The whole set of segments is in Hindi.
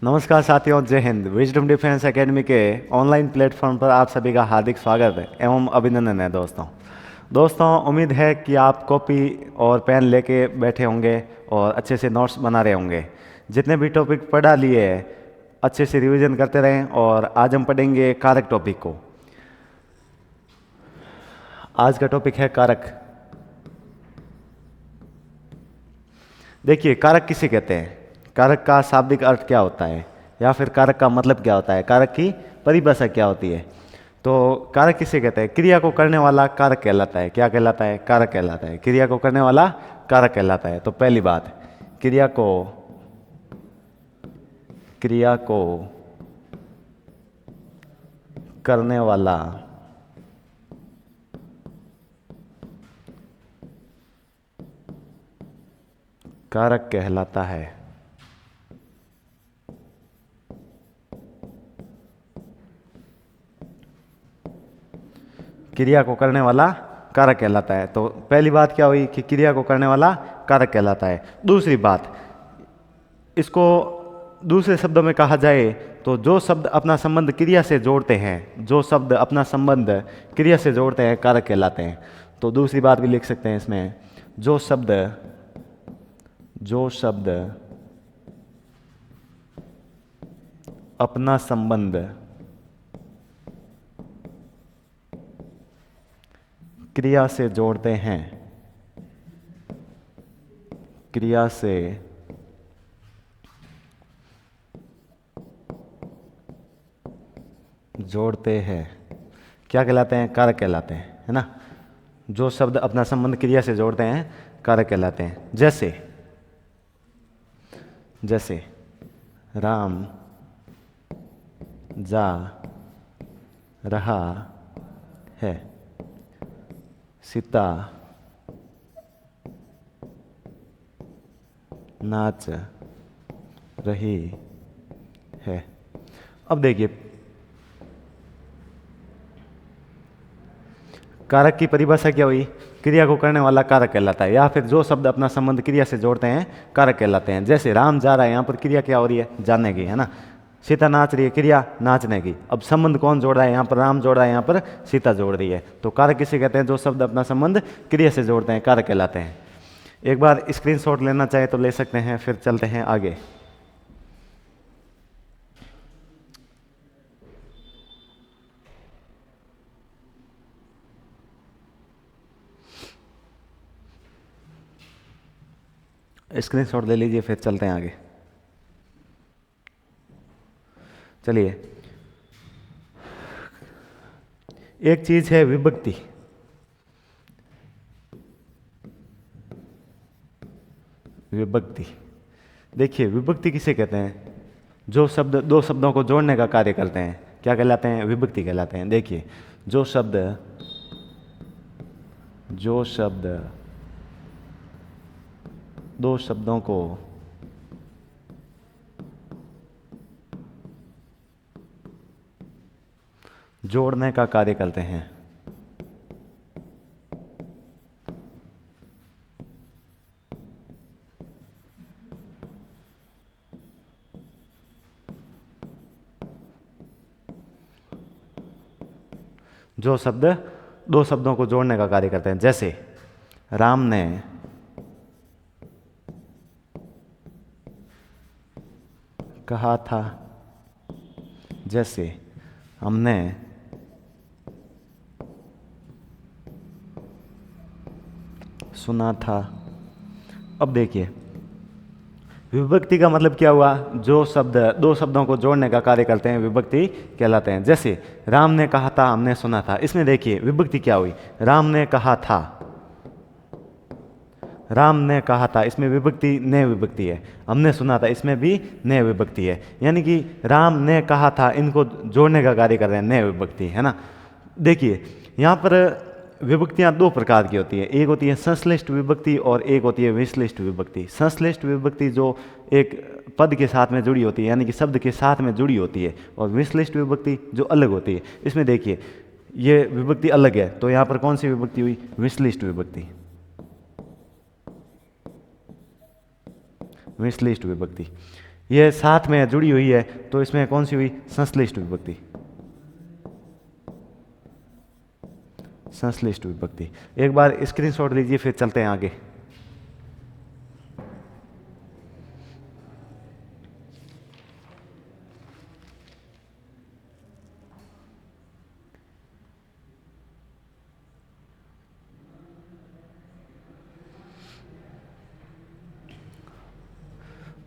नमस्कार साथियों, जय हिंद। विजडम डिफेंस एकेडमी के ऑनलाइन प्लेटफॉर्म पर आप सभी का हार्दिक स्वागत है एवं अभिनंदन है। दोस्तों उम्मीद है कि आप कॉपी और पेन लेके बैठे होंगे और अच्छे से नोट्स बना रहे होंगे। जितने भी टॉपिक पढ़ा लिए अच्छे से रिवीजन करते रहें। और आज हम पढ़ेंगे कारक टॉपिक को। आज का टॉपिक है कारक। देखिए, कारक किसे कहते हैं, कारक का शाब्दिक अर्थ क्या होता है, या फिर कारक का मतलब क्या होता है, कारक की परिभाषा क्या होती है। तो कारक किसे कहते हैं? क्रिया को करने वाला कारक कहलाता है। क्या कहलाता है? कारक कहलाता है। क्रिया को करने वाला कारक कहलाता है। तो पहली बात, क्रिया को करने वाला कारक कहलाता है। क्रिया को करने वाला कारक कहलाता है। तो पहली बात क्या हुई कि क्रिया को करने वाला कारक कहलाता है। दूसरी बात, इसको दूसरे शब्दों में कहा जाए तो जो शब्द अपना संबंध क्रिया से जोड़ते हैं, जो शब्द अपना संबंध क्रिया से जोड़ते हैं, कारक कहलाते हैं। तो दूसरी बात भी लिख सकते हैं इसमें, जो शब्द अपना संबंध क्रिया से जोड़ते हैं, क्रिया से जोड़ते हैं, क्या कहलाते हैं? कारक कहलाते हैं, है ना। जो शब्द अपना संबंध क्रिया से जोड़ते हैं, कारक कहलाते हैं। जैसे राम जा रहा है, सीता नाच रही है। अब देखिए, कारक की परिभाषा क्या हुई? क्रिया को करने वाला कारक कहलाता है, या फिर जो शब्द अपना संबंध क्रिया से जोड़ते हैं, कारक कहलाते हैं। जैसे राम जा रहा है, यहाँ पर क्रिया क्या हो रही है? जाने की, है ना। सीता नाच रही है, क्रिया नाचने की। अब संबंध कौन जोड़ रहा है? यहाँ पर राम जोड़ रहा है, यहाँ पर सीता जोड़ रही है। तो कारक किसे कहते हैं? जो शब्द अपना संबंध क्रिया से जोड़ते हैं, कारक कहलाते हैं। एक बार स्क्रीनशॉट लेना चाहे तो ले सकते हैं, फिर चलते हैं आगे। स्क्रीनशॉट ले लीजिए, फिर चलते हैं आगे। चलिए, एक चीज है विभक्ति। देखिए, विभक्ति किसे कहते हैं? जो शब्द दो शब्दों को जोड़ने का कार्य करते हैं, क्या कहलाते हैं? विभक्ति कहलाते हैं। देखिए, जो शब्द दो शब्दों को जोड़ने का कार्य करते हैं, जो शब्द दो शब्दों को जोड़ने का कार्य करते हैं। जैसे राम ने कहा था, जैसे हमने सुना था। अब देखिए, विभक्ति का मतलब क्या हुआ? जो शब्द दो शब्दों को जोड़ने का कार्य करते हैं, विभक्ति कहलाते हैं। जैसे राम ने कहा था, हमने सुना था। इसमें देखिए विभक्ति क्या हुई? राम ने कहा था, इसमें विभक्ति ने विभक्ति है। हमने सुना था, इसमें भी ने विभक्ति है। यानी कि राम ने कहा था, इनको जोड़ने का कार्य कर रहे हैं, ने विभक्ति, है ना। देखिए, यहाँ पर विभक्तियाँ दो प्रकार की होती है। एक होती है संश्लिष्ट विभक्ति और एक होती है विश्लिष्ट विभक्ति। संश्लिष्ट विभक्ति जो एक पद के साथ में जुड़ी होती है, यानी कि शब्द के साथ में जुड़ी होती है, और विश्लिष्ट विभक्ति जो अलग होती है। इसमें देखिए, ये विभक्ति अलग है, तो यहाँ पर कौन सी विभक्ति हुई? विश्लिष्ट विभक्ति। विश्लिष्ट विभक्ति ये साथ में जुड़ी हुई है, तो इसमें कौन सी हुई? संश्लिष्ट विभक्ति। संश्लिष्ट विभक्ति। एक बार स्क्रीनशॉट लीजिए, फिर चलते हैं आगे।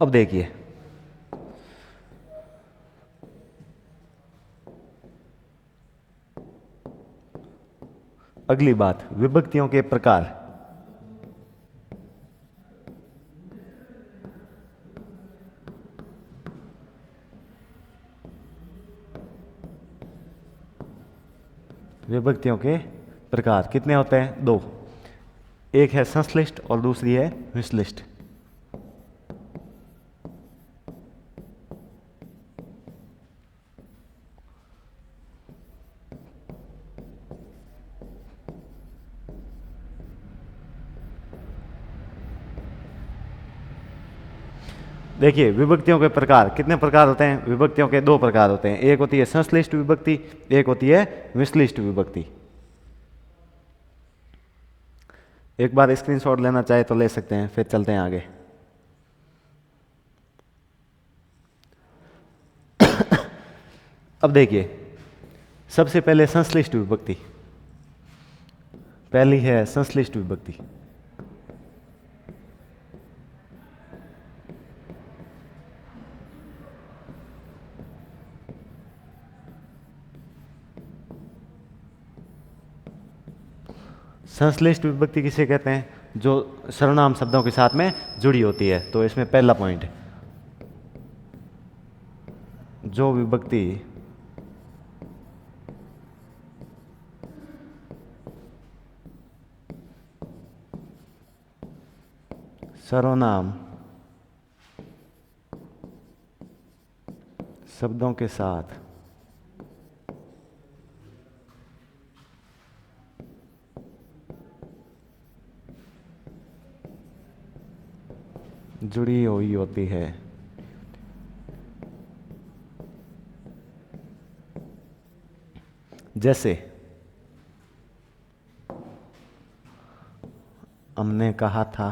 अब देखिए, अगली बात, विभक्तियों के प्रकार। विभक्तियों के प्रकार कितने होते हैं? दो। एक है संश्लिष्ट और दूसरी है विश्लिष्ट। देखिए, विभक्तियों के प्रकार कितने प्रकार होते हैं? विभक्तियों के दो प्रकार होते हैं। एक होती है संश्लिष्ट विभक्ति, एक होती है विश्लिष्ट विभक्ति। एक बार स्क्रीनशॉट लेना चाहे तो ले सकते हैं, फिर चलते हैं आगे। अब देखिए, सबसे पहले संश्लिष्ट विभक्ति। पहली है संश्लिष्ट विभक्ति। संश्लिष्ट विभक्ति किसे कहते हैं? जो सर्वनाम शब्दों के साथ में जुड़ी होती है। तो इसमें पहला पॉइंट है, जो विभक्ति सर्वनाम शब्दों के साथ जुड़ी हुई होती है। जैसे हमने कहा था,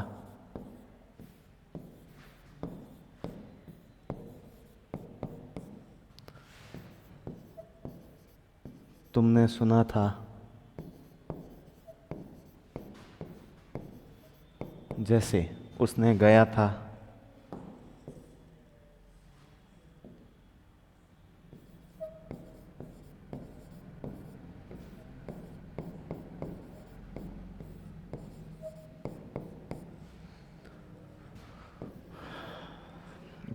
तुमने सुना था, जैसे उसने गया था,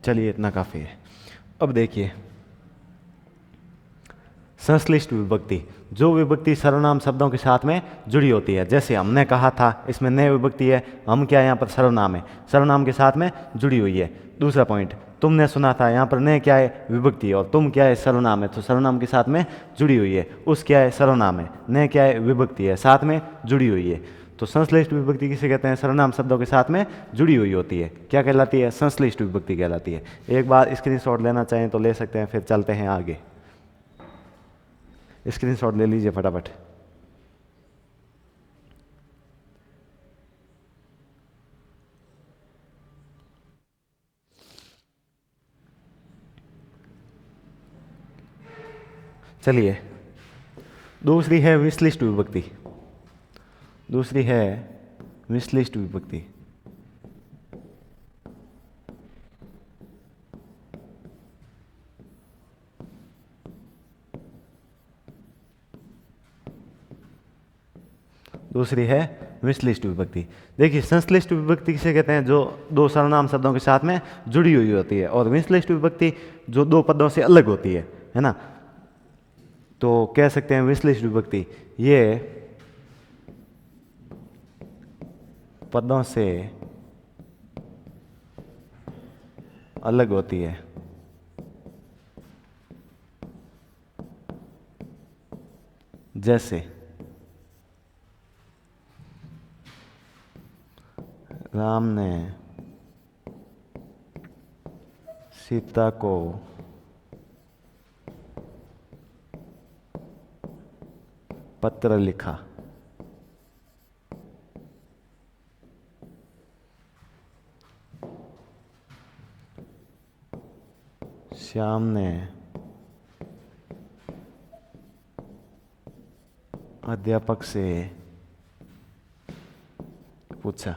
चलिए इतना काफी है। अब देखिए, संश्लिष्ट विभक्ति, जो विभक्ति सर्वनाम शब्दों के साथ में जुड़ी होती है। जैसे हमने कहा था, इसमें नए विभक्ति है, हम क्या है यहाँ पर सर्वनाम है, सर्वनाम के साथ में जुड़ी हुई है। दूसरा पॉइंट, तुमने सुना था, यहाँ पर नए क्या है? विभक्ति है, और तुम क्या है? सर्वनाम है, तो सर्वनाम के साथ में जुड़ी हुई है। उस क्या है? सर्वनाम है, नए क्या है? विभक्ति है, साथ में जुड़ी हुई है। तो संश्लिष्ट विभक्ति किसे कहते हैं? सर्वनाम शब्दों के साथ में जुड़ी हुई होती है। क्या कहलाती है? संश्लिष्ट विभक्ति कहलाती है। एक बार स्क्रीनशॉट लेना चाहें तो ले सकते हैं, फिर चलते हैं आगे। स्क्रीनशॉट ले लीजिए फटाफट। चलिए, दूसरी है विश्लिष्ट विभक्ति। दूसरी है विश्लिष्ट विभक्ति। दूसरी है विश्लिष्ट विभक्ति। देखिए, संश्लिष्ट विभक्ति किसे कहते हैं? जो दो सर्वनाम शब्दों के साथ में जुड़ी हुई होती है। और विश्लिष्ट विभक्ति जो दो पदों से अलग होती है ना। तो कह सकते हैं विश्लिष्ट विभक्ति ये पदों से अलग होती है। जैसे राम ने सीता को पत्र लिखा। श्याम ने अध्यापक से पूछा।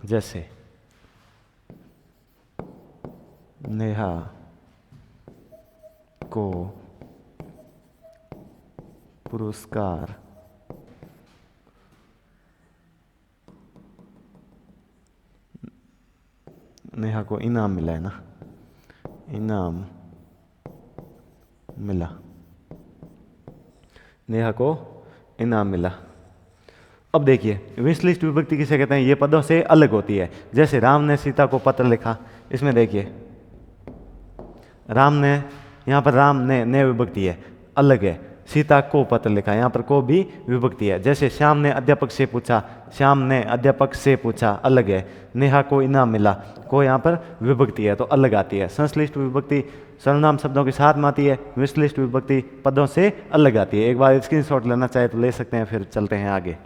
जैसे नेहा को पुरस्कार नेहा को इनाम मिला है ना, इनाम मिला, नेहा को इनाम मिला। अब देखिए विश लिस्ट विभक्ति किसे कहते हैं, ये पदों से अलग होती है। जैसे राम ने सीता को पत्र लिखा, इसमें देखिए राम ने, यहाँ पर राम ने विभक्ति है, अलग है। सीता को पत्र लिखा, यहाँ पर को भी विभक्ति है। जैसे श्याम ने अध्यापक से पूछा, श्याम ने अध्यापक से पूछा, अलग है। नेहा को इनाम मिला, को यहाँ पर विभक्ति है तो अलग आती है। संश्लिष्ट विभक्ति सर्वनाम शब्दों के साथ में आती है, विश्लिष्ट विभक्ति पदों से अलग आती है। एक बार स्क्रीनशॉट लेना चाहे तो ले सकते हैं, फिर चलते हैं आगे।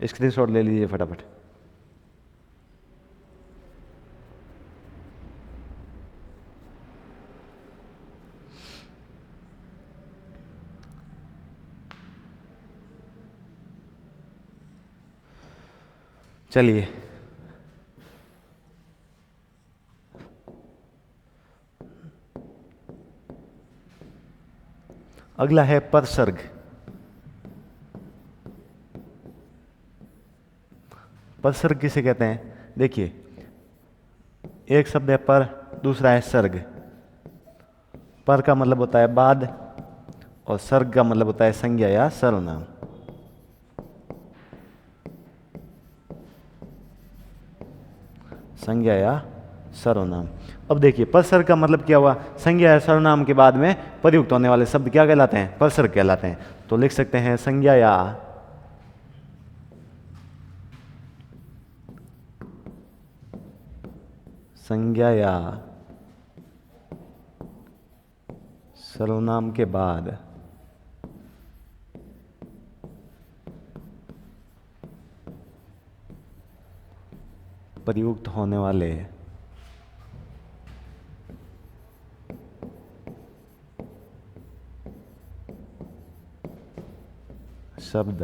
स्क्रीनशॉट ले लीजिए फटाफट। चलिए अगला है परसर्ग। परसर्ग किसे कहते हैं, देखिए एक शब्द है पर, दूसरा है सर्ग। पर का मतलब होता है बाद और सर्ग का मतलब होता है संज्ञा या सर्वनाम। संज्ञा या सर्वनाम। अब देखिए परसर्ग का मतलब क्या हुआ, संज्ञा या सर्वनाम के बाद में प्रयुक्त होने वाले शब्द क्या कहलाते हैं, परसर्ग कहलाते हैं। तो लिख सकते हैं संज्ञा या सर्वनाम के बाद प्रयुक्त होने वाले शब्द,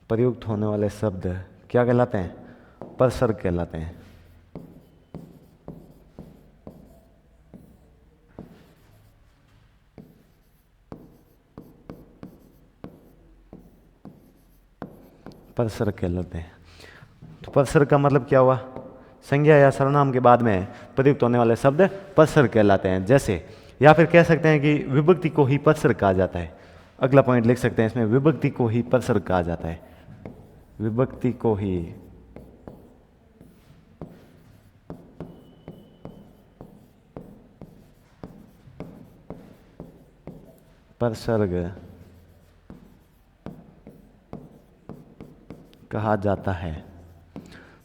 प्रयुक्त होने वाले शब्द क्या कहलाते हैं, परसर्ग कहलाते हैं। परसर्ग कहलाते हैं। तो परसर्ग का मतलब क्या हुआ, संज्ञा या सर्वनाम के बाद में प्रयुक्त होने वाले शब्द परसर्ग कहलाते हैं। जैसे या फिर कह सकते हैं कि विभक्ति को ही परसर्ग कहा जाता है। अगला पॉइंट लिख सकते हैं इसमें, विभक्ति को ही परसर्ग कहा जाता है। विभक्ति को ही परसर्ग कहा जाता है।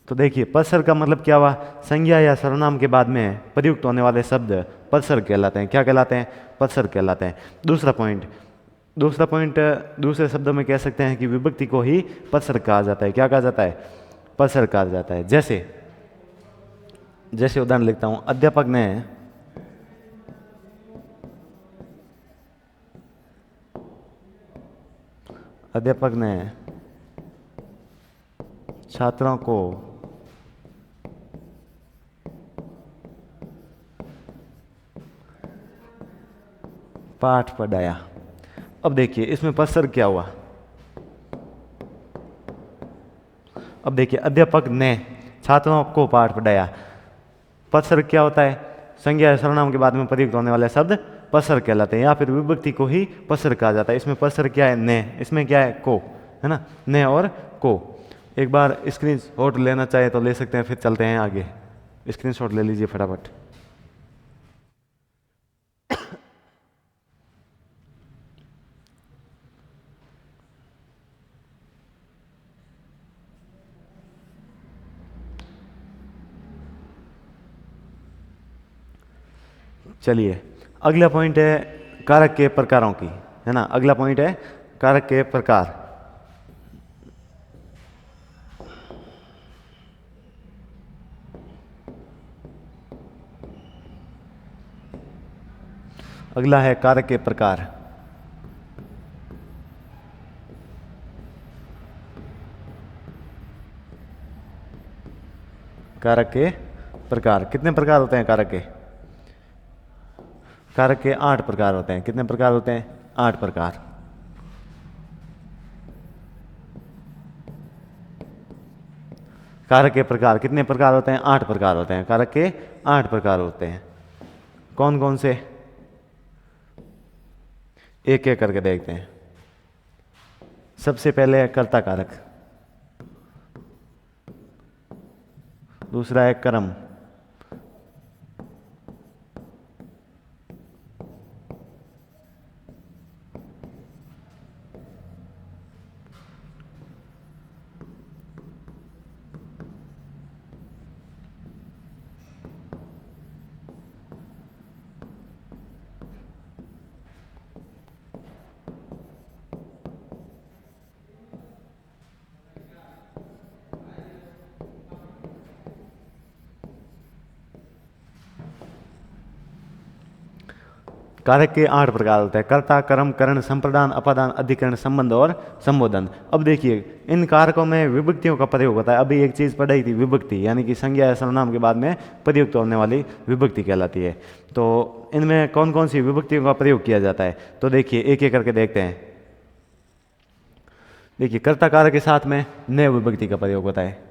तो देखिए परसर्ग का मतलब क्या हुआ, संज्ञा या सर्वनाम के बाद में प्रयुक्त होने वाले शब्द परसर्ग कहलाते हैं। क्या कहलाते हैं, परसर्ग कहलाते हैं। दूसरा पॉइंट दूसरे शब्दों में कह सकते हैं कि विभक्ति को ही परसर्ग कहा जाता है। क्या कहा जाता है, परसर्ग कहा जाता है। जैसे उदाहरण लिखता हूं, अध्यापक ने छात्रों को पाठ पढ़ाया। अब देखिए इसमें परसर्ग क्या हुआ, अब देखिए अध्यापक ने छात्रों को पाठ पढ़ाया। परसर्ग क्या होता है, संज्ञा या सर्वनाम के बाद में प्रयुक्त होने वाले शब्द परसर्ग कहलाते हैं। या फिर विभक्ति को ही परसर्ग कहा जाता है। इसमें परसर्ग क्या है, ने, इसमें क्या है, को, है ना, ने और को। एक बार स्क्रीनशॉट लेना चाहे तो ले सकते हैं, फिर चलते हैं आगे। स्क्रीनशॉट ले लीजिए फटाफट। चलिए, अगला पॉइंट है कारक के प्रकारों की, है ना। अगला पॉइंट है कारक के प्रकार। अगला है कारक के प्रकार। कारक के प्रकार कितने प्रकार होते हैं कारक के? कारक के 8 प्रकार होते हैं। कितने प्रकार होते हैं? 8 प्रकार। कारक के प्रकार कितने प्रकार होते हैं? 8 प्रकार होते हैं। कारक के 8 प्रकार होते हैं। कौन कौन से? एक एक करके देखते हैं। सबसे पहले है कर्ता कारक, दूसरा है कर्म, कारक के 8 प्रकार होते हैं। कर्ता, कर्म, करण, संप्रदान, अपादान, अधिकरण, संबंध और संबोधन। अब देखिए, इन कारकों में विभक्तियों का प्रयोग होता है। अभी एक चीज पढ़ाई थी, विभक्ति, यानी कि संज्ञा या सर्वनाम के बाद में प्रयुक्त होने वाली विभक्ति कहलाती है। तो इनमें कौन कौन सी विभक्तियों का प्रयोग किया जाता है, तो देखिए एक एक करके देखते हैं। देखिए, कर्ता कारक के साथ में नए विभक्ति का प्रयोग होता है।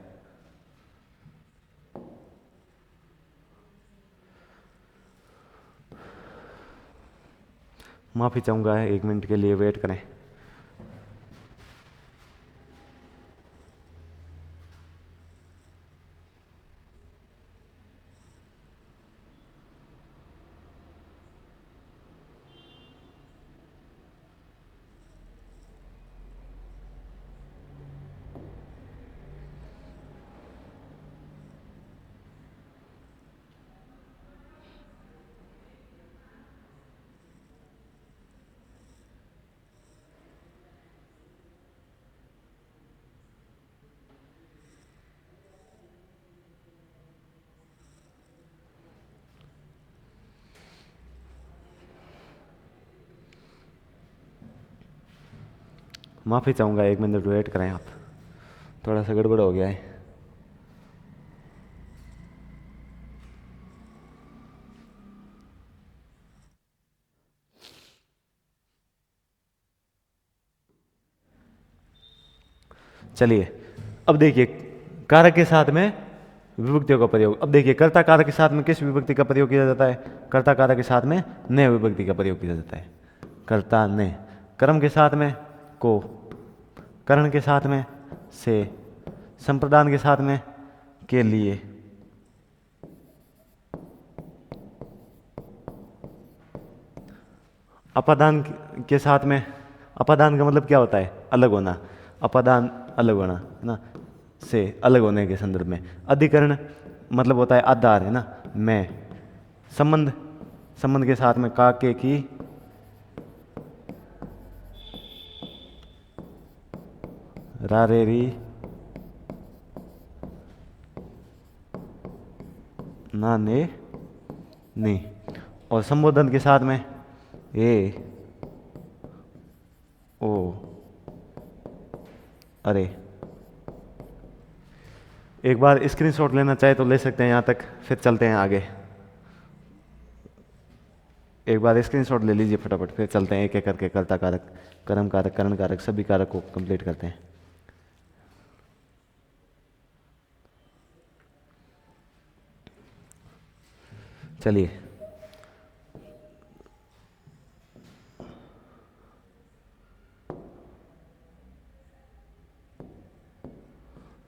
माफी चाहूंगा, 1 मिनट के लिए वेट करें। माफी चाहूंगा, 1 मिनट वेट करें आप, थोड़ा सा गड़बड़ हो गया है। चलिए, अब देखिए कारक के साथ में विभक्तियों का प्रयोग। अब देखिए, कर्ता कारक के साथ में किस विभक्ति का प्रयोग किया जाता है? कर्ता कारक के साथ में ने विभक्ति का प्रयोग किया जाता है। कर्ता ने। कर्म के साथ में को, करण के साथ में से, संप्रदान के साथ में के लिए, अपादान के साथ में, अपादान का मतलब क्या होता है? अलग होना। अपादान अलग होना, है ना, से अलग होने के संदर्भ में। अधिकरण मतलब होता है आधार, है ना, मैं। संबंध, संबंध के साथ में का, के, की, रा, रे, री, ना, ने, नी। और संबोधन के साथ में ए, ओ, अरे। एक बार स्क्रीनशॉट लेना चाहे तो ले सकते हैं यहाँ तक, फिर चलते हैं आगे। एक बार स्क्रीनशॉट ले लीजिए फटाफट, फिर चलते हैं एक एक करके कर्ता कारक, कर्म कारक, करण कारक, सभी कारक को कंप्लीट करते हैं। चलिए,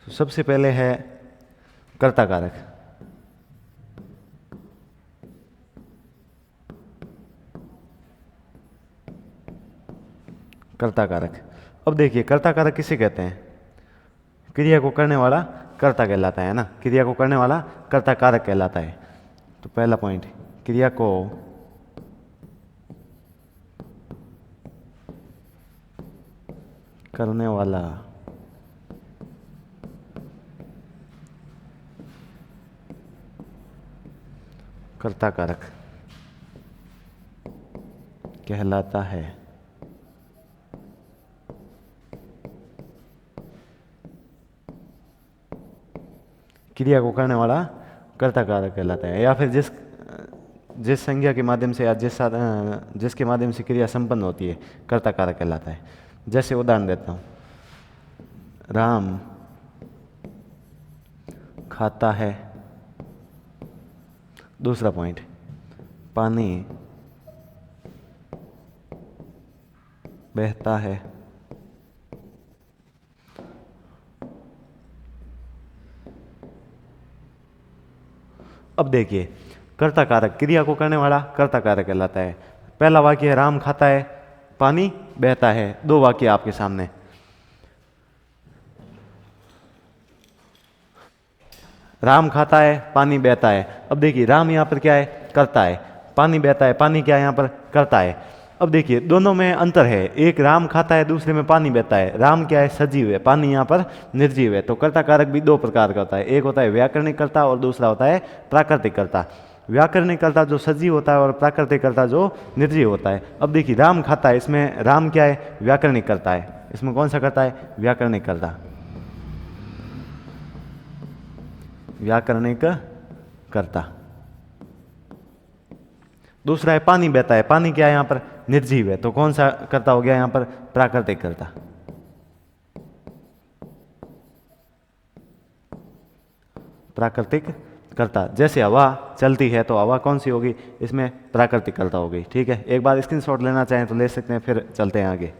तो सबसे पहले है कर्ता कारक। कर्ता कारक। अब देखिए, कर्ता कारक किसे कहते हैं? क्रिया को करने वाला कर्ता कहलाता है ना। क्रिया को करने वाला कर्ता कारक कहलाता है। तो पहला पॉइंट, क्रिया को करने वाला, कर्ता कारक कहलाता है। क्रिया को करने वाला कर्ता कारक कहलाता है। या फिर जिस संज्ञा के माध्यम से या जिसके माध्यम से क्रिया संपन्न होती है, कर्ता कारक कहलाता है। जैसे उदाहरण देता हूं, राम खाता है, दूसरा पॉइंट, पानी बहता है, अब देखिए कर्ता कारक, क्रिया को करने वाला कर्ता कारक कहलाता है। पहला वाक्य है राम खाता है, पानी बहता है, दो वाक्य आपके सामने। राम खाता है, पानी बहता है। अब देखिए राम यहां पर क्या है, कर्ता है, पानी बहता है, पानी क्या है यहां पर, कर्ता है। अब देखिए दोनों में अंतर है, एक राम खाता है, दूसरे में पानी बहता है। राम क्या है, सजीव है, पानी यहाँ पर निर्जीव है। तो कर्ता कारक भी दो प्रकार का होता है, एक होता है व्याकरणिक कर्ता और दूसरा होता है प्राकृतिक कर्ता। व्याकरणिक कर्ता जो सजीव होता है और प्राकृतिक कर्ता जो निर्जीव होता है। अब देखिए राम खाता है, इसमें राम क्या है, व्याकरणिक कर्ता है। इसमें कौन सा कर्ता है, व्याकरणिक कर्ता, व्याकरणिक कर्ता। दूसरा है पानी बहता है, पानी क्या है यहां पर, निर्जीव है। तो कौन सा कर्ता हो गया यहां पर, प्राकृतिक कर्ता। प्राकृतिक कर्ता। जैसे हवा चलती है तो हवा कौन सी होगी, इसमें प्राकृतिक कर्ता होगी। ठीक है, एक बार स्क्रीनशॉट लेना चाहें तो ले सकते हैं, फिर चलते हैं आगे।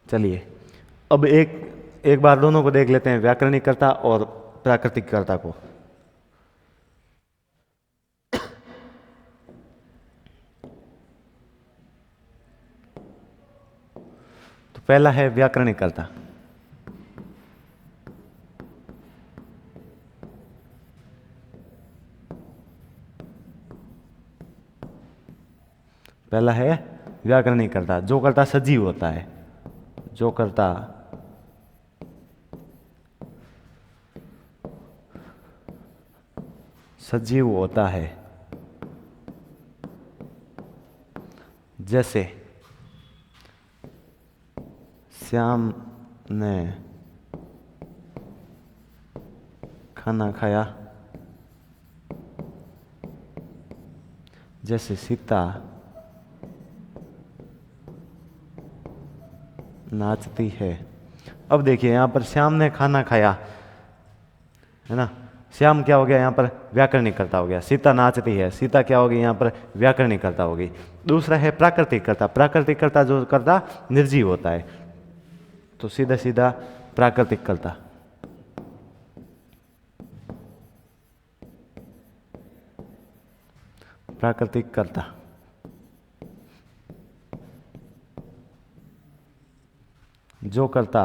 चलिए अब एक बार दोनों को देख लेते हैं, व्याकरणिक कर्ता और प्राकृतिक कर्ता को। तो पहला है व्याकरणिक कर्ता। पहला है व्याकरणिक कर्ता, जो कर्ता सजीव होता है, जो कर्ता सजीव होता है। जैसे श्याम ने खाना खाया, जैसे सीता नाचती है। अब देखिए यहां पर श्याम ने खाना खाया, है ना, श्याम क्या हो गया यहां पर, व्याकरणिक कर्ता हो गया। सीता नाचती है, सीता क्या होगी यहां पर, व्याकरणिक कर्ता होगी। दूसरा है प्राकृतिक कर्ता, प्राकृतिक कर्ता जो कर्ता निर्जीव होता है, तो सीधा सीधा प्राकृतिक कर्ता। प्राकृतिक कर्ता जो कर्ता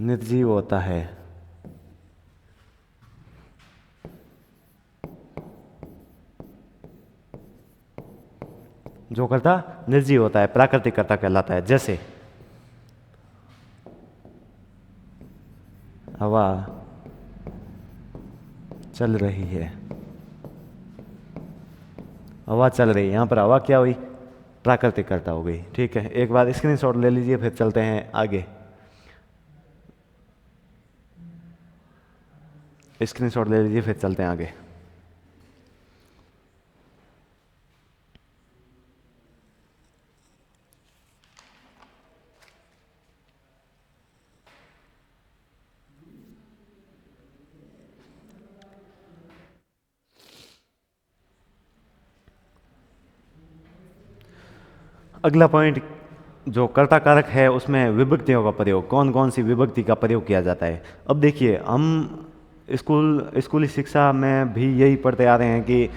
निर्जीव होता है, जो कर्ता निर्जीव होता है, प्राकृतिक कर्ता कहलाता है। जैसे हवा चल रही है, हवा चल रही है, यहां पर हवा क्या हुई, प्राकृतिक कर्ता हो गई। ठीक है, एक बार स्क्रीनशॉट ले लीजिए, फिर चलते हैं आगे। स्क्रीनशॉट ले लीजिए, फिर चलते हैं आगे। अगला पॉइंट जो कर्ता कारक है, उसमें विभक्तियों का प्रयोग, कौन कौन सी विभक्ति का प्रयोग किया जाता है। अब देखिए हम स्कूली शिक्षा में भी यही पढ़ते आ रहे हैं कि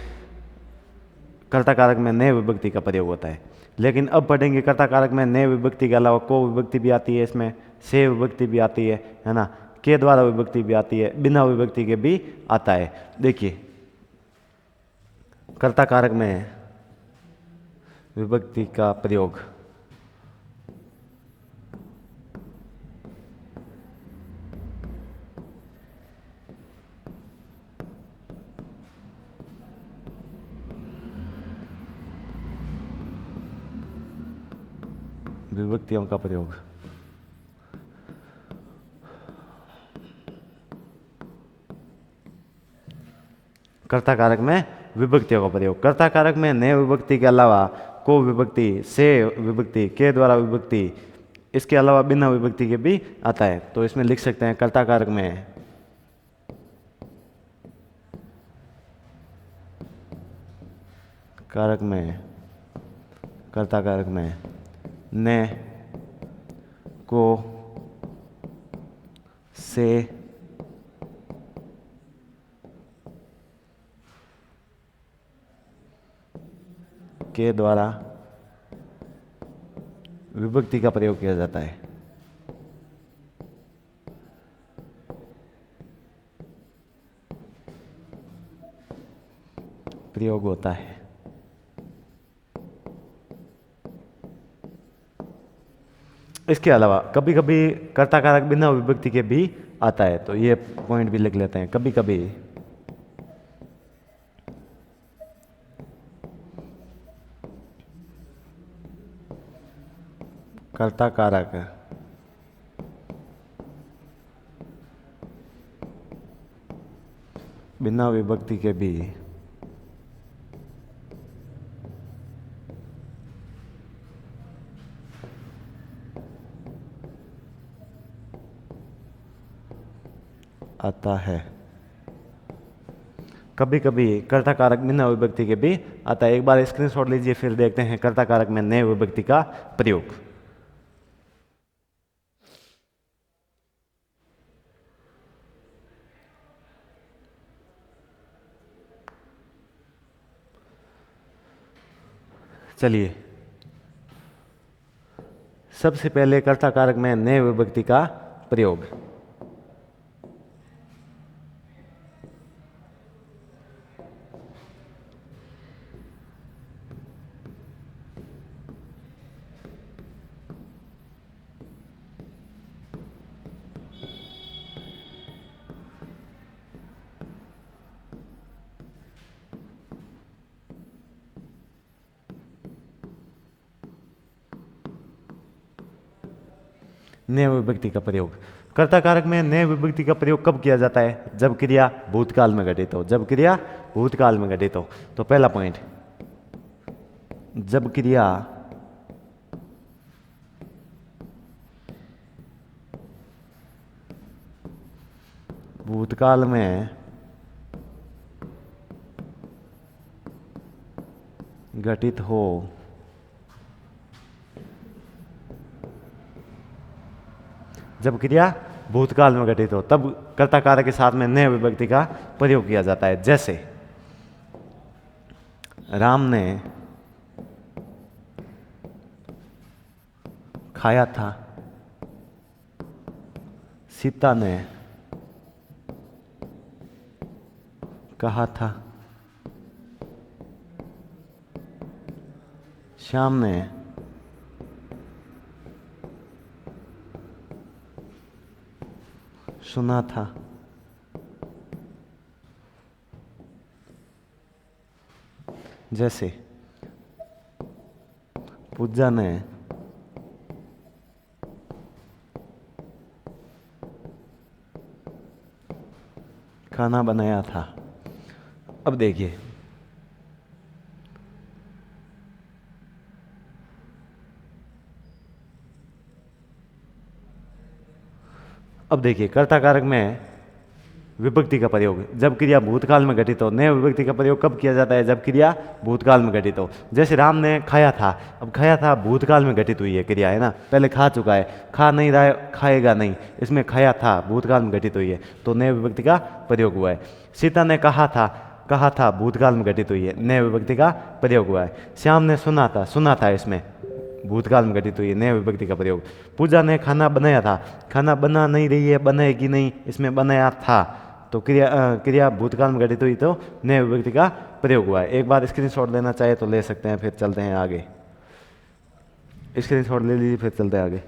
कर्ता कारक में ने विभक्ति का प्रयोग होता है। लेकिन अब पढ़ेंगे कर्ता कारक में ने विभक्ति के अलावा को विभक्ति भी आती है, इसमें से विभक्ति भी आती है ना, के द्वारा विभक्ति भी आती है, बिना विभक्ति के भी आता है। देखिए कर्ता कारक में विभक्ति का प्रयोग विभक्तियों का प्रयोग कर्ता कारक में विभक्तियों का प्रयोग, कर्ता कारक में ने विभक्ति के अलावा को विभक्ति, से विभक्ति, के द्वारा विभक्ति, इसके अलावा बिना विभक्ति के भी आता है। तो इसमें लिख सकते हैं कर्ता कारक में कर्ता कारक में ने, को, से, के द्वारा विभक्ति का प्रयोग किया जाता है। प्रयोग होता है। इसके अलावा कभी कभी कर्ता कारक बिना विभक्ति के भी आता है, तो ये पॉइंट भी लिख लेते हैं। कभी कभी कर्ता कारक बिना विभक्ति के भी आता है। कभी कभी कर्ता कारक बिना विभक्ति के भी आता है। एक बार स्क्रीनशॉट लीजिए, फिर देखते हैं कर्ता कारक में ने विभक्ति का प्रयोग। चलिए सबसे पहले कर्ता कारक में ने विभक्ति का प्रयोग। ने विभक्ति का प्रयोग, कर्ता कारक में ने विभक्ति का प्रयोग कब किया जाता है? जब क्रिया भूतकाल में घटित हो। जब क्रिया भूतकाल में घटित हो। तो पहला पॉइंट, जब क्रिया भूतकाल में घटित हो, जब क्रिया भूतकाल में घटित हो तब कर्ता कारक के साथ में ने विभक्ति का प्रयोग किया जाता है। जैसे राम ने खाया था, सीता ने कहा था, श्याम ने सुना था। जैसे पूजा ने खाना बनाया था। अब देखिए कर्ता कारक में विभक्ति का प्रयोग, जब क्रिया भूतकाल में घटित हो। ने विभक्ति का प्रयोग कब किया जाता है? जब क्रिया भूतकाल में घटित हो। जैसे राम ने खाया था, अब खाया था भूतकाल में घटित हुई है क्रिया, है ना, पहले खा चुका है, खा नहीं रहा है, खाएगा नहीं, इसमें खाया था भूतकाल में घटित हुई है, तो ने विभक्ति का प्रयोग हुआ है। सीता ने कहा था, कहा था भूतकाल में घटित हुई है, नए विभक्ति का प्रयोग हुआ है। श्याम ने सुना था इसमें भूतकाल में घटित हुई है, नए विभक्ति का प्रयोग। पूजा ने खाना बनाया था, खाना बना नहीं रही है, बनाएगी नहीं, इसमें बनाया था, तो क्रिया भूतकाल में घटित हुई तो नए विभक्ति का प्रयोग हुआ है। एक बार स्क्रीनशॉट लेना चाहे तो ले सकते हैं, फिर चलते हैं आगे। स्क्रीनशॉट ले लीजिए, फिर चलते हैं आगे।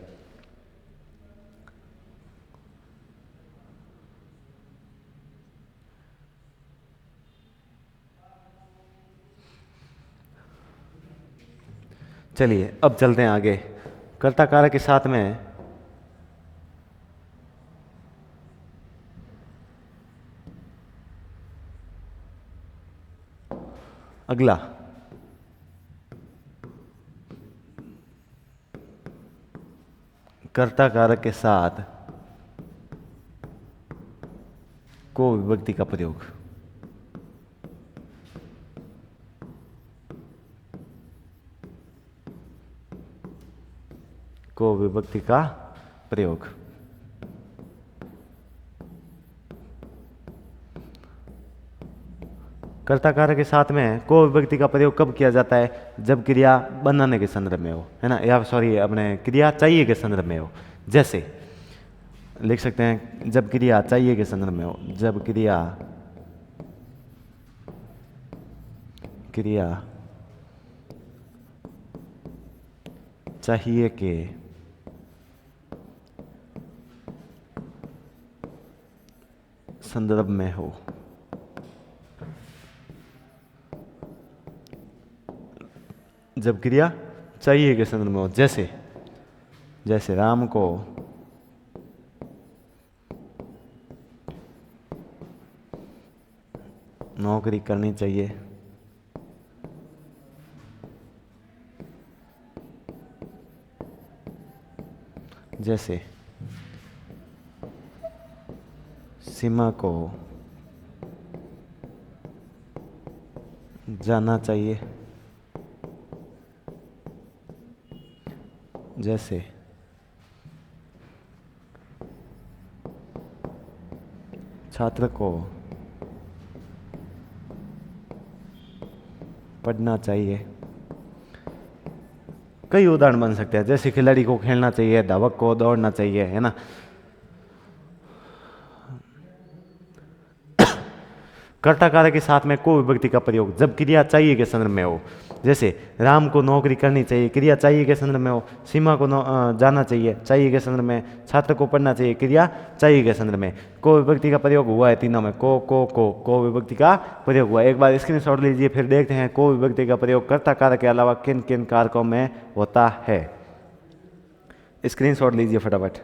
चलिए अब चलते हैं आगे। कर्ता कारक के साथ में अगला कर्ता कारक के साथ को विभक्ति का प्रयोग। को विभक्ति का प्रयोग। कर्ता कारक के साथ में को विभक्ति का प्रयोग कब किया जाता है? जब क्रिया बनाने के संदर्भ में हो, है ना, या सॉरी अपने क्रिया चाहिए के संदर्भ में हो। जैसे लिख सकते हैं जब क्रिया चाहिए के संदर्भ में हो, जब क्रिया चाहिए के संदर्भ में हो। जब क्रिया चाहिए के संदर्भ में हो, जैसे राम को नौकरी करनी चाहिए, जैसे सीमा को जाना चाहिए, जैसे छात्र को पढ़ना चाहिए। कई उदाहरण बन सकते हैं, जैसे खिलाड़ी को खेलना चाहिए, धावक को दौड़ना चाहिए, है ना। कर्ता कारक के साथ में को विभक्ति का प्रयोग जब क्रिया चाहिए के संदर्भ में हो। जैसे राम को नौकरी करनी चाहिए, क्रिया चाहिए के संदर्भ में हो। सीमा को जाना चाहिए के संदर्भ में। छात्र को पढ़ना चाहिए, क्रिया चाहिए के संदर्भ में। को विभक्ति का प्रयोग हुआ है तीनों में। को विभक्ति का प्रयोग हुआ है। एक बार स्क्रीनशॉट लीजिए, फिर देखते हैं को विभक्ति का प्रयोग कर्ता कारक के अलावा किन किन कारकों में होता है। स्क्रीनशॉट लीजिए फटाफट।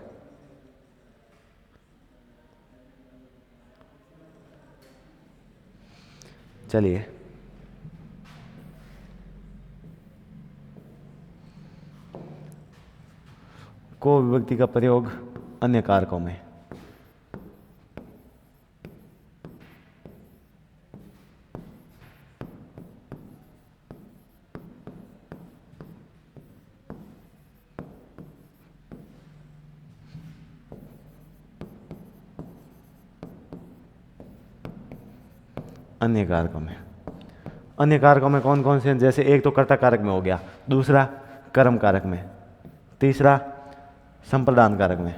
चलिए को विभक्ति का प्रयोग अन्य कारकों में। अन्य कारकों में कौन कौन से हैं? जैसे एक तो कर्ता कारक में हो गया, दूसरा कर्म कारक में, तीसरा संप्रदान कारक में,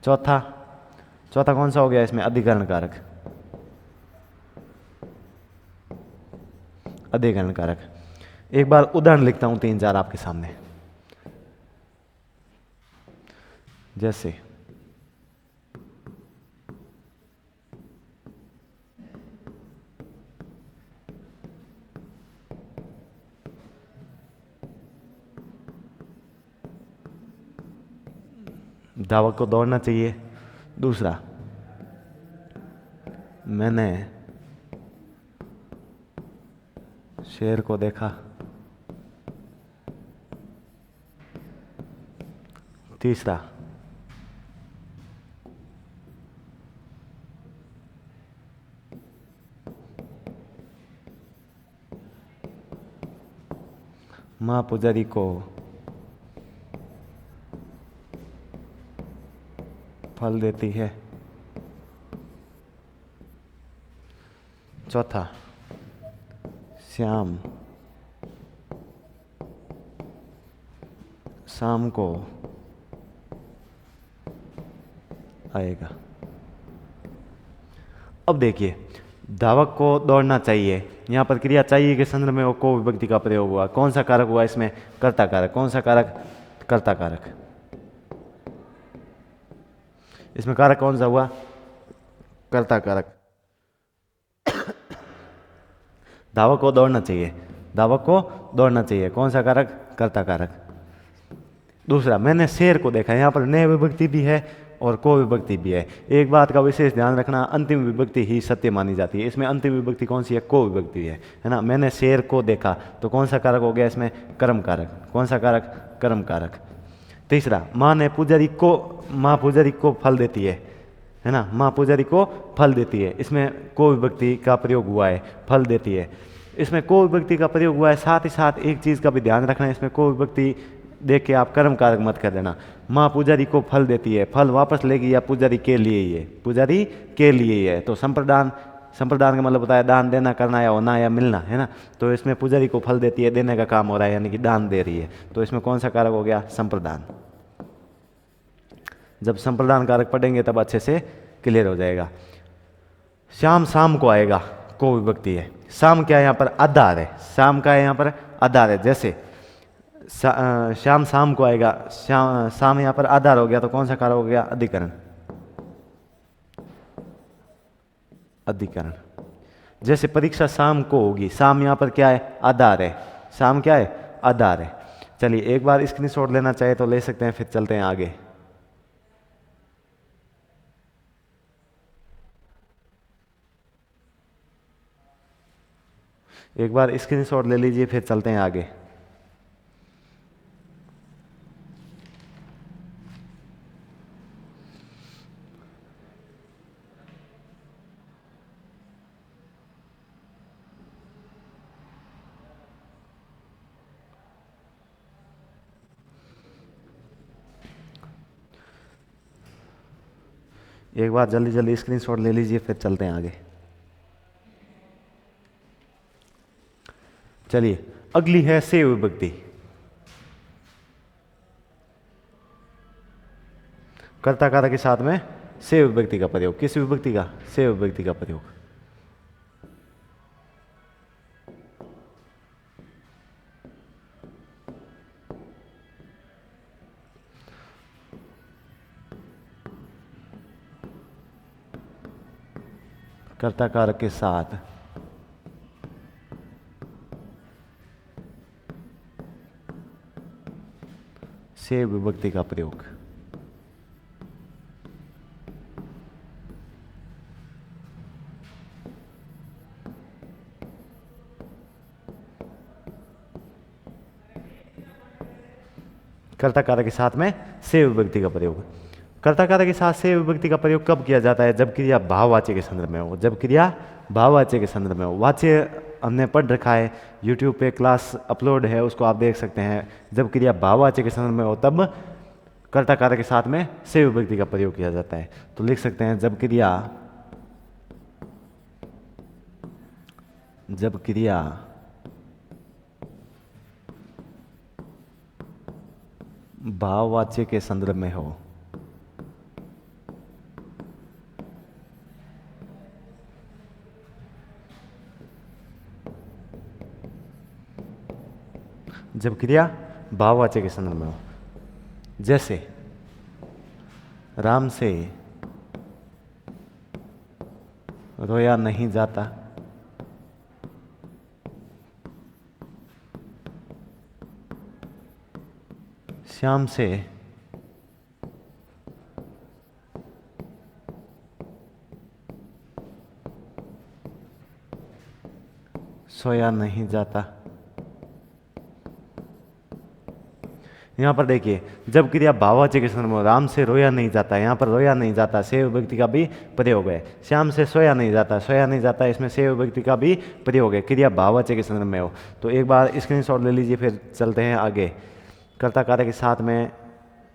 चौथा कौन सा हो गया इसमें? अधिकरण कारक। एक बार उदाहरण लिखता हूं 3-4 आपके सामने। जैसे धावक को दौड़ना चाहिए, दूसरा मैंने शेर को देखा, तीसरा मां पुजारी को फल देती है, चौथा, श्याम शाम को आएगा। अब देखिए, धावक को दौड़ना चाहिए, यहाँ पर क्रिया चाहिए के संदर्भ में वो को विभक्ति का प्रयोग हुआ। कौन सा कारक हुआ इसमें? कर्ता कारक। कौन सा कारक? कर्ता कारक। इसमें कारक कौन सा हुआ? कर्ता कारक। धावक को दौड़ना चाहिए, धावक को दौड़ना चाहिए, कौन सा कारक? कर्ता कारक। दूसरा, मैंने शेर को देखा, यहाँ पर नए विभक्ति भी है और को विभक्ति भी है। एक बात का विशेष ध्यान रखना, अंतिम विभक्ति ही सत्य मानी जाती है। इसमें अंतिम विभक्ति कौन सी है? को विभक्ति है ना। मैंने शेर को देखा, तो कौन सा कारक हो गया इसमें? कर्म कारक। कौन सा कारक? कर्म कारक। तीसरा, माँ ने पुजारी को, माँ पुजारी को फल देती है ना, माँ पुजारी को फल देती है, इसमें को विभक्ति का प्रयोग हुआ है, फल देती है, इसमें को विभक्ति का प्रयोग हुआ है। साथ ही साथ एक चीज़ का भी ध्यान रखना है, इसमें को विभक्ति देख के आप कर्म कारक मत कर देना। माँ पुजारी को फल देती है, फल वापस लेगी या पुजारी के लिए ही है? पुजारी के लिए ही है। तो संप्रदान, संप्रदान का मतलब होता है दान देना, करना या होना या मिलना, है ना। तो इसमें पुजारी को फल देती है, देने का काम हो रहा है, यानी कि दान दे रही है। तो इसमें कौन सा कारक हो गया? संप्रदान। जब संप्रदान कारक पढ़ेंगे तब अच्छे से क्लियर हो जाएगा। श्याम शाम को आएगा, को विभक्ति है। शाम क्या है यहाँ पर? आधार है। शाम का है यहाँ पर? आधार है। जैसे श्याम शाम को आएगा, शाम यहाँ पर आधार हो गया, तो कौन सा कारक हो गया? अधिकरण। अधिकरण। जैसे परीक्षा शाम को होगी, शाम यहाँ पर क्या है? आधार है। शाम क्या है? आधार है। चलिए एक बार स्क्रीनशॉट लेना चाहे तो ले सकते हैं, फिर चलते हैं आगे। एक बार स्क्रीनशॉट ले लीजिए, फिर चलते हैं आगे। एक बार जल्दी जल्दी स्क्रीनशॉट ले लीजिए, फिर चलते हैं आगे। चलिए अगली है से विभक्ति। कर्ता कारक के साथ में से विभक्ति का प्रयोग। किस विभक्ति का? से विभक्ति का प्रयोग। कर्ता कारक के साथ से विभक्ति का प्रयोग। कर्ता कारक के साथ में से विभक्ति का प्रयोग। कर्ता कारक के साथ से विभक्ति का प्रयोग कब किया जाता है? जब क्रिया भाववाच्य के संदर्भ में हो। जब क्रिया भाववाच्य के संदर्भ में हो। वाच्य हमने पढ़ रखा है, YouTube पे क्लास अपलोड है, उसको आप देख सकते हैं। जब क्रिया भाववाच्य के संदर्भ में हो तब कर्ता कारक के साथ में से विभक्ति का प्रयोग किया जाता है। तो लिख सकते हैं, जब क्रिया भाववाच्य के संदर्भ में हो, जब क्रिया भाववाच्य के संदर्भ में हो। जैसे राम से रोया नहीं जाता, श्याम से सोया नहीं जाता। यहाँ पर देखिए, जब क्रिया भाववाच्य के संदर्भ में, राम से रोया नहीं जाता, यहाँ पर रोया नहीं जाता से विभक्ति का भी प्रयोग है। श्याम से सोया नहीं जाता, सोया नहीं जाता, इसमें से विभक्ति का भी प्रयोग है, क्रिया भाववाच्य के संदर्भ में हो। तो एक बार स्क्रीनशॉट ले लीजिए, फिर चलते हैं आगे। कर्ता कारक के साथ में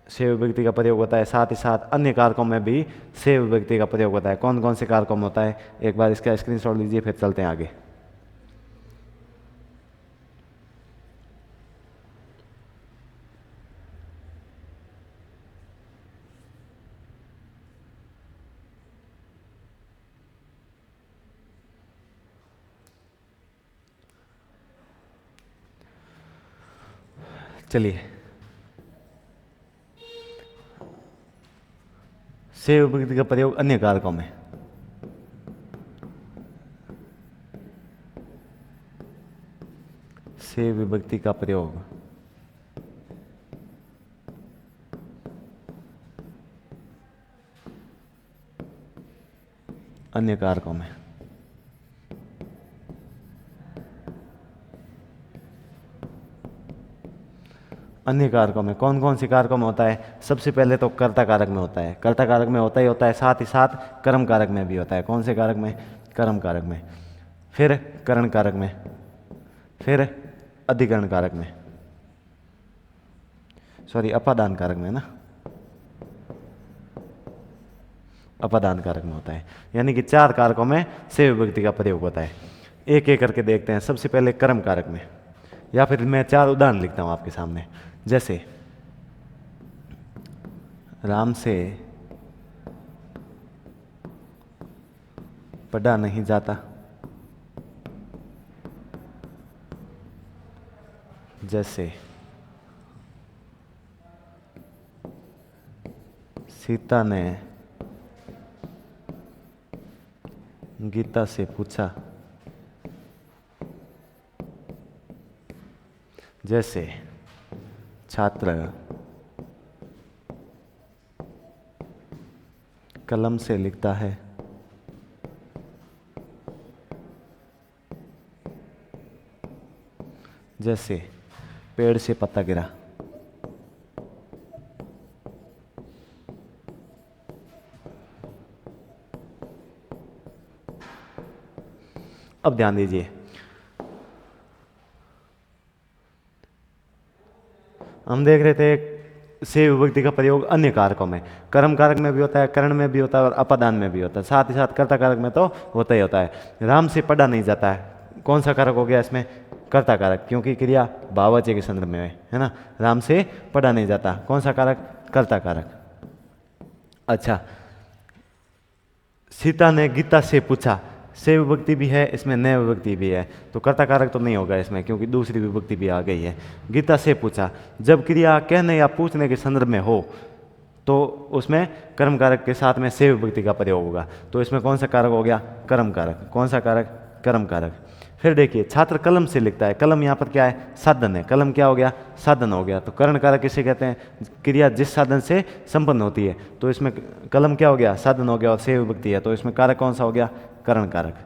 से विभक्ति का प्रयोग होता है, साथ ही साथ अन्य कारकों में भी से विभक्ति का प्रयोग होता है। कौन कौन से कारकों में होता है, एक बार इसका स्क्रीनशॉट लीजिए, फिर चलते हैं आगे। चलिए, से विभक्ति का प्रयोग अन्य कारकों में, से विभक्ति का प्रयोग अन्य कारकों में। अन्य कारकों में कौन कौन से कारकों में होता है, सबसे पहले तो कर्ता कारक में होता है। कर्ता कारक में होता ही होता है, साथ ही साथ कर्म कारक में भी होता है। कौन से कारक में, कर्म कारक में। फिर करण कारक में, फिर अधिकरण कारक में, सॉरी अपादान कारक में ना, अपादान कारक में होता है। यानी कि 4 कारकों में से विभक्ति का प्रयोग होता है। एक एक करके देखते हैं। सबसे पहले कर्म कारक में, या फिर मैं 4 उदाहरण लिखता हूं आपके सामने। जैसे राम से पढ़ा नहीं जाता, जैसे सीता ने गीता से पूछा, जैसे छात्र कलम से लिखता है, जैसे पेड़ से पत्ता गिरा। अब ध्यान दीजिए, हम देख रहे थे से विभक्ति का प्रयोग अन्य कारकों में, कर्म कारक में भी होता है, करण में भी होता है और अपादान में भी होता है। साथ ही साथ कर्ता कारक में तो होता ही होता है। राम से पढ़ा नहीं जाता है, कौन सा कारक हो गया इसमें, कर्ता कारक, क्योंकि क्रिया भाववाचक के संदर्भ में है ना। राम से पढ़ा नहीं जाता, कौन सा कारक, कर्ता कारक। अच्छा, सीता ने गीता से पूछा, से विभक्ति भी है इसमें, न विभक्ति भी है, तो कर्ता कारक तो नहीं होगा इसमें, क्योंकि दूसरी विभक्ति भी आ गई है। गीता से पूछा, जब क्रिया कहने या पूछने के संदर्भ में हो तो उसमें कर्म कारक के साथ में से विभक्ति का प्रयोग होगा। तो इसमें कौन सा कारक हो गया, कर्म कारक। कौन सा कारक, कर्म कारक। फिर देखिए, छात्र कलम से लिखता है, कलम यहाँ पर क्या है, साधन है। कलम क्या हो गया, साधन हो गया। तो करण कारक किसे कहते हैं, क्रिया जिस साधन से संपन्न होती है। तो इसमें कलम क्या हो गया, साधन हो गया, और से विभक्ति है, तो इसमें कारक कौन सा हो गया, करण कारक।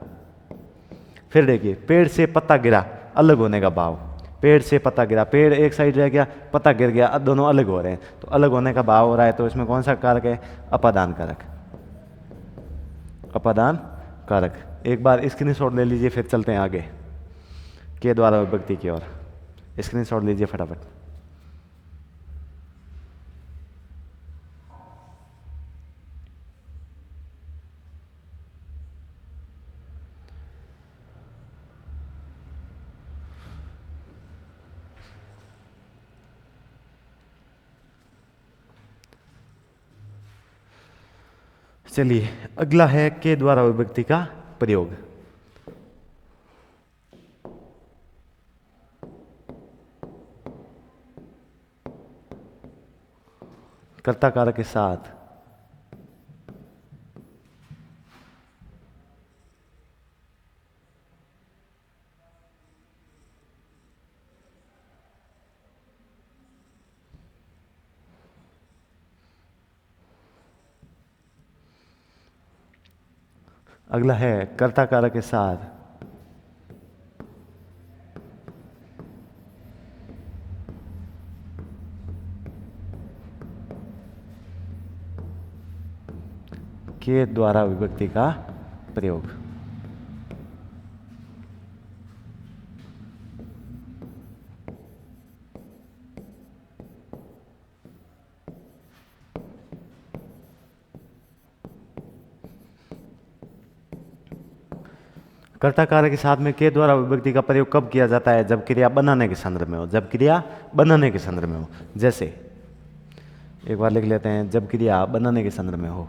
फिर देखिए, पेड़ से पत्ता गिरा, अलग होने का भाव। पेड़ से पत्ता गिरा, पेड़ एक साइड रह गया, पत्ता गिर गया, अब दोनों अलग हो रहे हैं, तो अलग होने का भाव हो रहा है। तो इसमें कौन सा कारक है, अपादान कारक। अपादान कारक। एक बार स्क्रीनशॉट ले लीजिए, फिर चलते हैं आगे के द्वारा विभक्ति की ओर। स्क्रीनशॉट लीजिए फटाफट। चलिए, अगला है के द्वारा विभक्ति का प्रयोग। कर्ता कारक के साथ अगला है कर्ता कारक के साथ के द्वारा विभक्ति का प्रयोग। कर्ता कारक के साथ में के द्वारा विभक्ति का प्रयोग कब किया जाता है? जब क्रिया बनाने के संदर्भ में हो, जब क्रिया बनाने के संदर्भ में हो। जैसे एक बार लिख लेते हैं, जब क्रिया बनाने के संदर्भ में हो,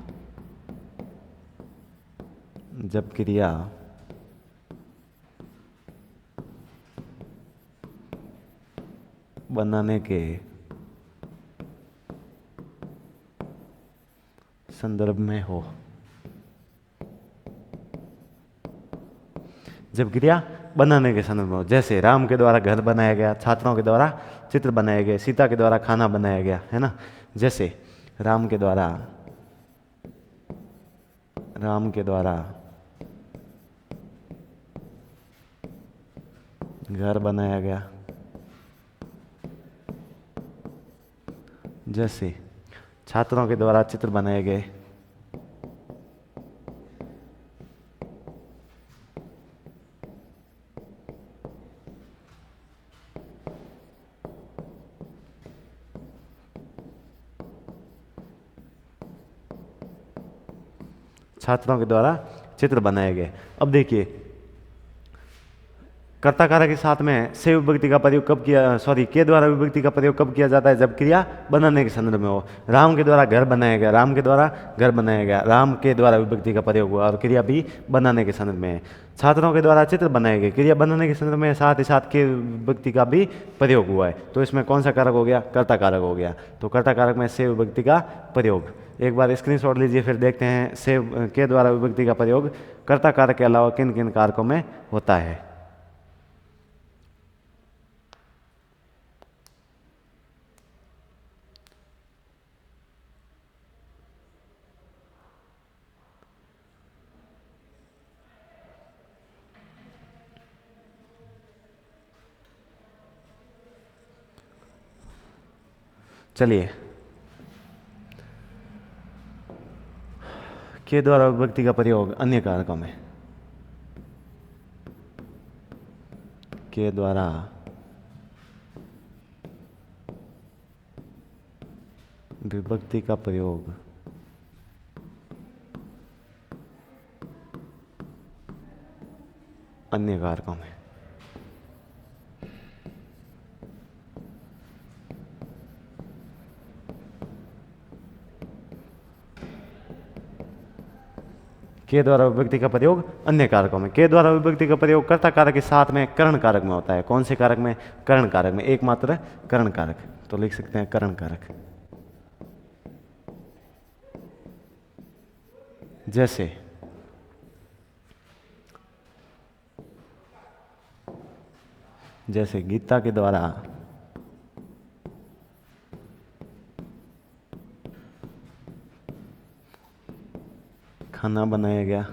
जब क्रिया बनाने के संदर्भ में हो, जब क्रिया बनाने के संदर्भ में हो। जैसे राम के द्वारा घर बनाया गया, छात्रों के द्वारा चित्र बनाए गए, सीता के द्वारा खाना बनाया गया, है ना। जैसे राम के द्वारा घर बनाया गया, जैसे छात्रों के द्वारा चित्र बनाए गए, छात्रों के द्वारा चित्र बनाए गए। अब देखिए, कर्ता कारक के साथ में से विभक्ति का प्रयोग कब किया, के द्वारा विभक्ति का प्रयोग कब किया जाता है? जब क्रिया बनाने के संदर्भ में हो। राम के द्वारा घर बनाया गया, राम के द्वारा घर बनाया गया, राम के द्वारा विभक्ति का प्रयोग हुआ और क्रिया भी बनाने के संदर्भ में है। छात्रों के द्वारा चित्र बनाए गए, क्रिया बनाने के संदर्भ में, साथ ही साथ के विभक्ति का भी प्रयोग हुआ है। तो इसमें कौन सा कारक हो गया? कर्ता कारक हो गया। तो कर्ता कारक में से विभक्ति का प्रयोग। एक बार स्क्रीनशॉट लीजिए, फिर देखते हैं से के द्वारा विभक्ति का प्रयोग कर्ता कारक के अलावा किन किन कारकों में होता है। चलिए, के द्वारा विभक्ति का प्रयोग अन्य कारकों में, के द्वारा विभक्ति का प्रयोग अन्य कारकों में। के द्वारा विभक्ति का प्रयोग अन्य कारकों में। के द्वारा विभक्ति का प्रयोग कर्ता कारक के साथ में करण कारक में होता है। कौन से कारक में? करण कारक में, एकमात्र करण कारक। तो लिख सकते हैं करण कारक। जैसे गीता के द्वारा खाना बनाया गया,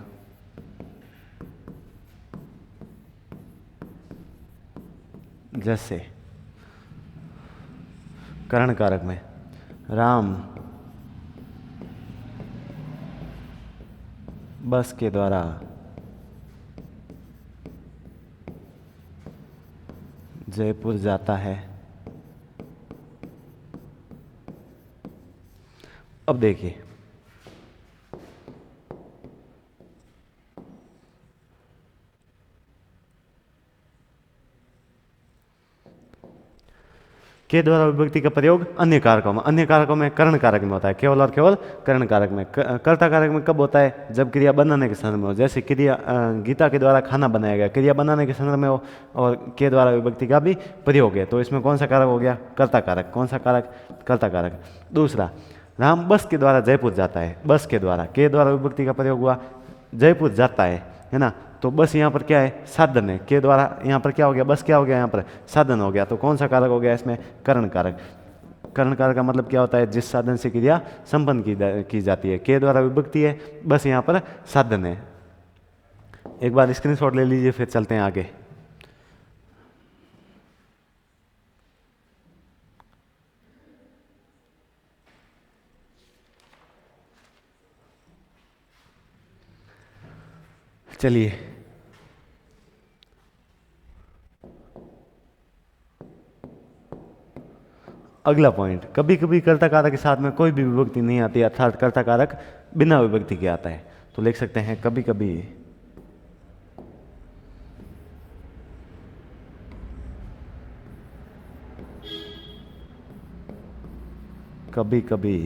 जैसे करण कारक में राम बस के द्वारा जयपुर जाता है। अब देखिए, के द्वारा विभक्ति का प्रयोग अन्य कारकों में। अन्य कारकों में करण कारक में होता है, केवल और केवल करण कारक में। कर्ता कारक में कब होता है? जब क्रिया बनाने के संदर्भ में हो। जैसे क्रिया गीता के द्वारा खाना बनाया गया, क्रिया बनाने के संदर्भ में हो और के द्वारा विभक्ति का भी प्रयोग है। तो इसमें कौन सा कारक हो गया? कर्ता कारक। कौन सा कारक? कर्ता कारक। दूसरा, राम बस के द्वारा जयपुर जाता है, बस के द्वारा, के द्वारा विभक्ति का प्रयोग हुआ, जयपुर जाता है ना। तो बस यहाँ पर क्या है? साधन है। के द्वारा यहाँ पर क्या हो गया? बस क्या हो गया? यहाँ पर साधन हो गया। तो कौन सा कारक हो गया इसमें? करण कारक। करण कारक का मतलब क्या होता है? जिस साधन से क्रिया संपन्न की जाती है। के द्वारा विभक्ति है, बस यहाँ पर साधन है। एक बार स्क्रीनशॉट ले लीजिए, फिर चलते हैं आगे। चलिए, अगला पॉइंट, कभी कभी कर्ता कारक के साथ में कोई भी विभक्ति नहीं आती, अर्थात कर्ता कारक बिना विभक्ति के आता है। तो लिख सकते हैं कभी कभी कभी कभी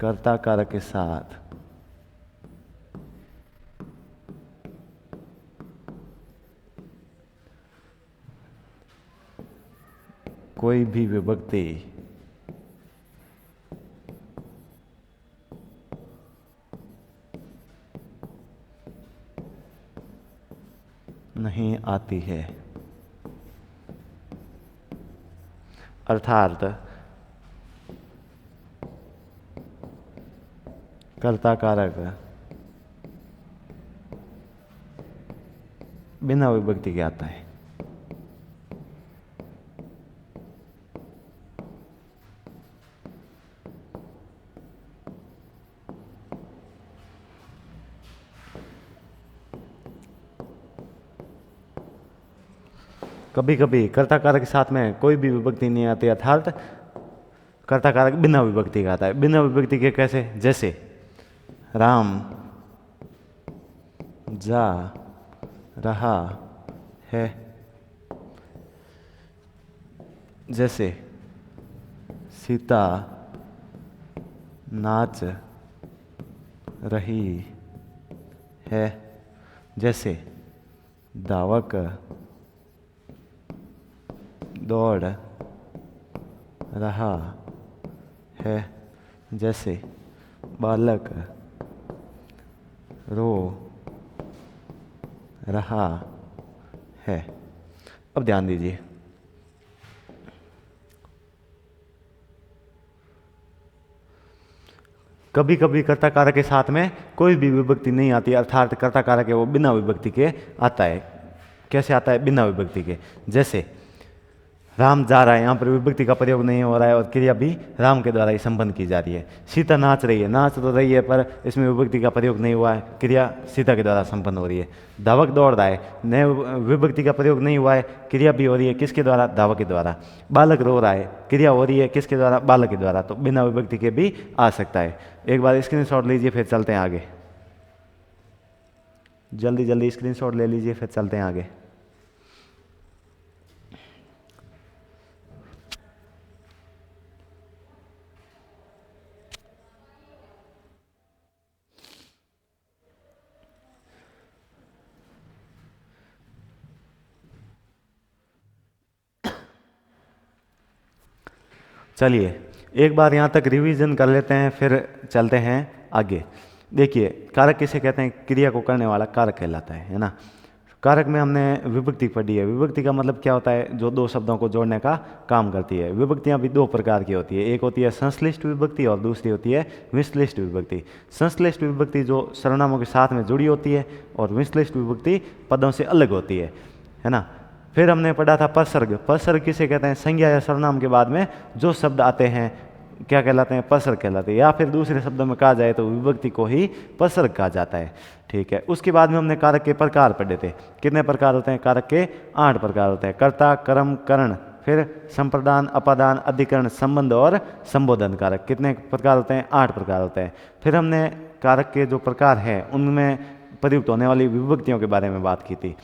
कर्ता कारक के साथ कोई भी विभक्ति नहीं आती है। अर्थात कर्ता कारक बिना विभक्ति के आता है। कभी कभी कर्ता कारक के साथ में कोई भी विभक्ति नहीं आती, अर्थात कर्ता कारक बिना विभक्ति का आता है। बिना विभक्ति के कैसे? जैसे राम जा रहा है, जैसे सीता नाच रही है, जैसे धावक दौड़ रहा है, जैसे बालक रो रहा है। अब ध्यान दीजिए, कभी कभी कर्ता कारक के साथ में कोई भी विभक्ति नहीं आती, अर्थात कर्ता कारक है वो बिना विभक्ति के आता है। कैसे आता है? बिना विभक्ति के। जैसे राम जा रहा है, यहाँ पर विभक्ति का प्रयोग नहीं हो रहा है और क्रिया भी राम के द्वारा ही संपन्न की जा रही है। सीता नाच रही है, नाच तो रही है पर इसमें विभक्ति का प्रयोग नहीं हुआ है, क्रिया सीता के द्वारा संपन्न हो रही है। धावक दौड़ रहा है, नए विभक्ति का प्रयोग नहीं हुआ है, क्रिया भी हो रही है किसके द्वारा? धावक के द्वारा। बालक रो रहा है, क्रिया हो रही है किसके द्वारा? बालक के द्वारा। तो बिना विभक्ति के भी आ सकता है। एक बार स्क्रीनशॉट लीजिए, फिर चलते हैं आगे। जल्दी जल्दी स्क्रीनशॉट ले लीजिए, फिर चलते हैं आगे। चलिए एक बार यहाँ तक रिवीजन कर लेते हैं, फिर चलते हैं आगे। देखिए, कारक किसे कहते हैं? क्रिया को करने वाला कारक कहलाता है ना। कारक में हमने विभक्ति पढ़ी है। विभक्ति का मतलब क्या होता है? जो दो शब्दों को जोड़ने का काम करती है। विभक्तियाँ भी दो प्रकार की होती है, एक होती है संश्लिष्ट विभक्ति और दूसरी होती है विश्लिष्ट विभक्ति। संश्लिष्ट विभक्ति जो सर्वनामों के साथ में जुड़ी होती है और विश्लिष्ट विभक्ति पदों से अलग होती है ना। फिर हमने पढ़ा था परसर्ग। परसर्ग किसे कहते हैं? संज्ञा या सर्वनाम के बाद में जो शब्द आते हैं क्या कहलाते हैं? परसर्ग कहलाते हैं। या फिर दूसरे शब्दों में कहा जाए तो विभक्ति को ही परसर्ग कहा जाता है। ठीक है। उसके बाद में हमने कारक के प्रकार पढ़े थे। कितने प्रकार होते हैं? कारक के 8 प्रकार होते हैं। कर्ता, कर्म, करण, फिर संप्रदान, अपादान, अधिकरण, संबंध और संबोधन कारक। कितने प्रकार होते हैं? 8 प्रकार होते हैं। फिर हमने कारक के जो प्रकार हैं उनमें प्रयुक्त होने वाली विभक्तियों के बारे में बात की थी।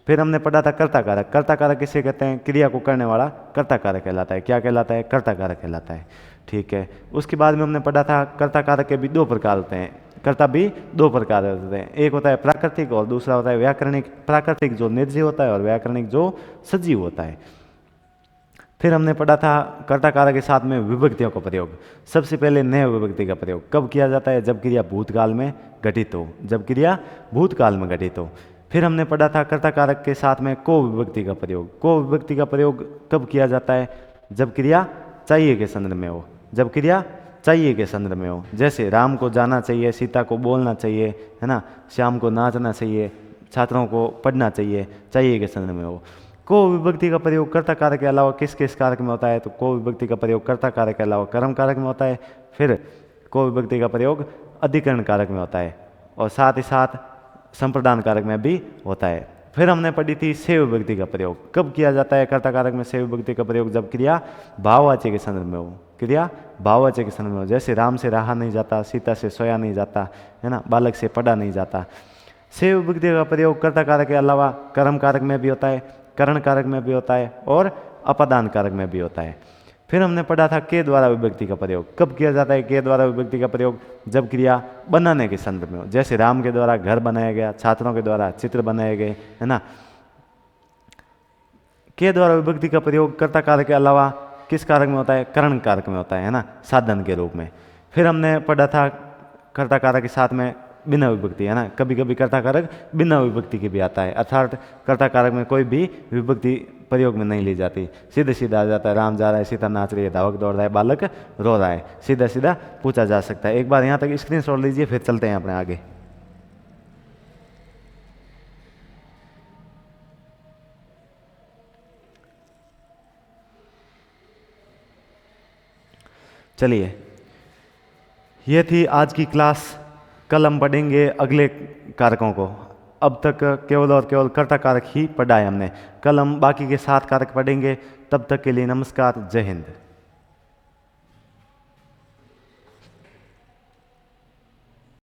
फिर हमने पढ़ा था कर्ता कारक। कर्ता कारक किसे कहते हैं? क्रिया को करने वाला कर्ता कारक कहलाता है। क्या कहलाता है? कर्ता कारक कहलाता है। ठीक है। उसके बाद में हमने पढ़ा था कर्ता कारक के भी 2 प्रकार होते हैं। कर्ता भी 2 प्रकार होते हैं, एक होता है प्राकृतिक और दूसरा होता है व्याकरणिक। प्राकृतिक जो निर्जीव होता है और व्याकरणिक जो सजीव होता है। फिर हमने पढ़ा था कर्ता कारक के साथ में विभक्तियों का प्रयोग। सबसे पहले नए विभक्ति का प्रयोग कब किया जाता है? जब क्रिया भूतकाल में घटित हो। जब क्रिया भूतकाल में घटित हो। फिर हमने पढ़ा था कर्ता कारक के साथ में को विभक्ति का प्रयोग। को विभक्ति का प्रयोग कब किया जाता है? जब क्रिया चाहिए के संदर्भ में हो। जब क्रिया चाहिए के संदर्भ में हो। जैसे राम को जाना चाहिए, सीता को बोलना चाहिए, है ना, श्याम को नाचना चाहिए, छात्रों को पढ़ना चाहिए, चाहिए के संदर्भ में हो। को विभक्ति का प्रयोग कर्ता कारक के अलावा किस किस कारक में होता है? तो को विभक्ति का प्रयोग कर्ता कारक के अलावा कर्म कारक में होता है। फिर को विभक्ति का प्रयोग अधिकरण कारक में होता है और साथ ही साथ संप्रदान कारक में भी होता है। फिर हमने पढ़ी थी से विभक्ति का प्रयोग। कब किया जाता है कर्ता कारक में से विभक्ति का प्रयोग? जब क्रिया भाववाच्य के संदर्भ में हो। क्रिया भाववाच्य के संदर्भ में हो। जैसे राम से रहा नहीं जाता, सीता से सोया नहीं जाता, है ना, बालक से पढ़ा नहीं जाता। से विभक्ति का प्रयोग कर्ता कारक के अलावा कर्म कारक में भी होता है, करण कारक में भी होता है और अपादान कारक में भी होता है। फिर हमने पढ़ा था के द्वारा विभक्ति का प्रयोग। कब किया जाता है के द्वारा विभक्ति का प्रयोग? जब क्रिया बनाने के संदर्भ में हो, जैसे राम के द्वारा घर बनाया गया, छात्रों के द्वारा चित्र बनाए गए, है ना। के द्वारा विभक्ति का प्रयोग कर्ता कारक के अलावा किस कारक में होता है? करण कारक में होता है ना, साधन के रूप में। फिर हमने पढ़ा था कर्ता कारक के साथ में बिना विभक्ति, है ना। कभी कभी कर्ता कारक बिना विभक्ति के भी आता है, अर्थात कर्ता कारक में कोई भी विभक्ति प्रयोग में नहीं ली जाती, सीधे सीधा आ जाता है। राम जा रहा है, सीता नाच रही है, धावक दौड़ रहा है, बालक रो रहा है, सीधा सीधा पूछा जा सकता है। एक बार यहाँ तक स्क्रीनशॉट लीजिए, फिर चलते हैं अपने आगे। चलिए, ये थी आज की क्लास। कल हम पढ़ेंगे अगले कारकों को। अब तक केवल और केवल कर्ता कारक ही पढ़ा है हमने। कल हम बाकी के 7 कारक पढ़ेंगे। तब तक के लिए नमस्कार, जय हिंद।